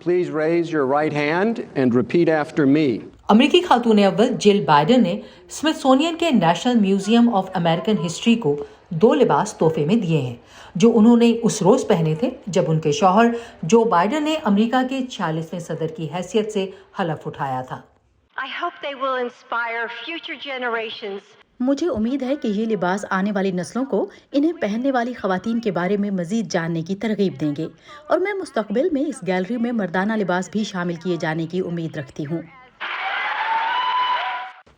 please raise your right hand and repeat after me. अमेरिकी खातून अव्वल Jill Biden ने Smithsonian के national museum of American history को 2 लिबास तोहफे में दिए हैं जो उन्होंने उस रोज पहने थे जब उनके शौहर जो बाइडन ने अमेरिका के 46वें सदर की हैसियत से हलफ उठाया था। I hope they will inspire future generations. मुझे उम्मीद है कि ये लिबास आने वाली नस्लों को इन्हें पहनने वाली खवातीन के बारे में मजीद जानने की तरगीब देंगे और मैं मुस्तकबिल में इस गैलरी में मर्दाना लिबास भी शामिल किए जाने की उम्मीद रखती हूँ।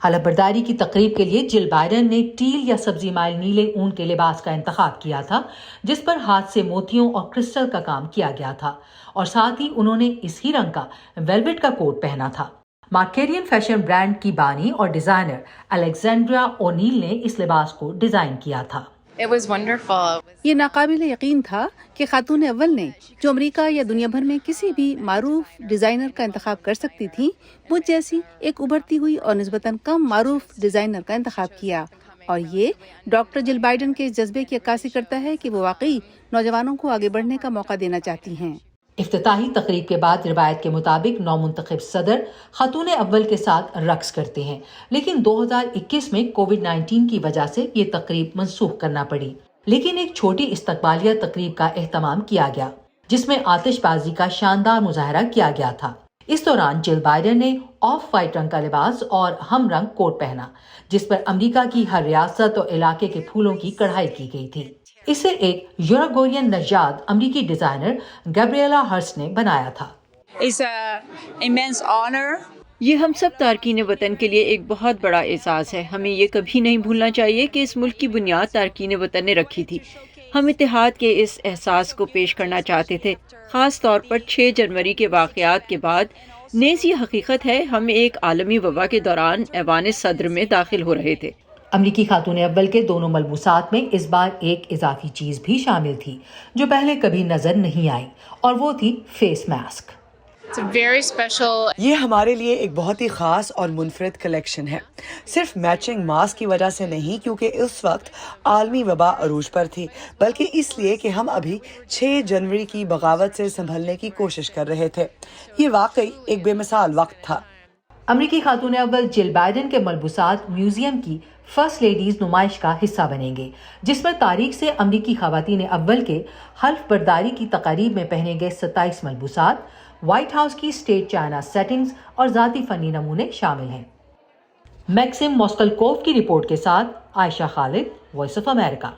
हलफ बर्दारी की तकरीब के लिए जिल बाइडन ने टील या सब्जी माइल नीले ऊन के लिबास का इंतखाब किया था जिस पर हाथ से मोतियों और क्रिस्टल का काम किया गया था और साथ ही उन्होंने इसी रंग का वेलवेट का कोट पहना था। मार्केरियन फैशन ब्रांड की बानी और डिजाइनर अलेक्जेंड्रा ओनील ने इस लिबास को डिजाइन किया था। It was wonderful. ये नाकाबिल यकीन था कि खातून अव्वल ने जो अमेरिका या दुनिया भर में किसी भी मारूफ डिजाइनर का इंतखाब कर सकती थी मुझ जैसी एक उभरती हुई और निस्बतन कम मारूफ डिजाइनर का इंतखाब किया और ये डॉक्टर जिल बाइडन के जज्बे की अक्कासी करता है कि वो वाकई नौजवानों को आगे बढ़ने का मौका देना चाहती हैं। इफ्तिताही तकरीब के बाद रिवायत के मुताबिक नौमुंतखब सदर खातून अव्वल के साथ रक्स करते हैं लेकिन 2021 में कोविड-19 की वजह से ये तकरीब मनसूख करना पड़ी लेकिन एक छोटी इस्तकबालिया तकरीब का एहतमाम किया गया जिसमें आतिशबाजी का शानदार मुजाहरा किया गया था। इस दौरान जिल बाइडन ने ऑफ वाइट रंग का लिबास और हम रंग कोट पहना जिस पर अमेरिका की हर रियासत और इलाके के फूलों की कढ़ाई की गई थी। इसे एक यूरोगोरियन नजाद अमेरिकी डिजाइनर गैब्रिएला हर्स्ट ने बनाया था। It's an immense honor. ये हम सब तारकीन वतन के लिए एक बहुत बड़ा एहसास है। हमें ये कभी नहीं भूलना चाहिए कि इस मुल्क की बुनियाद तारकीन वतन ने रखी थी। हम इत्तेहाद के इस एहसास को पेश करना चाहते थे, खास तौर पर 6 जनवरी के वाक़यात के बाद। नेज़ ये हकीकत है हम एक आलमी वबा के दौरान ऐवान सदर में दाखिल हो रहे थे। अमेरिकी खातून अव्वल के दोनों मलबूसात में इस बार एक इजाफी चीज भी शामिल थी जो पहले कभी नजर नहीं आई और वो थी face mask. It's a very special. ये हमारे लिए एक बहुत ही खास और मुनफरद कलेक्शन है, सिर्फ मैचिंग मास्क की वजह से नहीं क्योंकि उस वक्त आलमी वबा अरूज पर थी बल्कि इसलिए कि हम अभी 6 जनवरी की बगावत से संभलने की कोशिश कर रहे थे। ये वाकई एक बेमिसाल वक्त था। अमेरिकी खातून अव्वल जिल बाइडन के मलबूसात म्यूजियम की फर्स्ट लेडीज नुमाइश का हिस्सा बनेंगे जिसमें तारीख से अमेरिकी खवातीन अव्वल के हल्फ बर्दारी की तकारीब में पहने गए 27 मलबूसात, व्हाइट हाउस की स्टेट चाइना सेटिंग्स और जाती फनी नमूने शामिल हैं। मैक्सिम मोस्कलकोव की रिपोर्ट के साथ Ayesha Khalid, voice of America.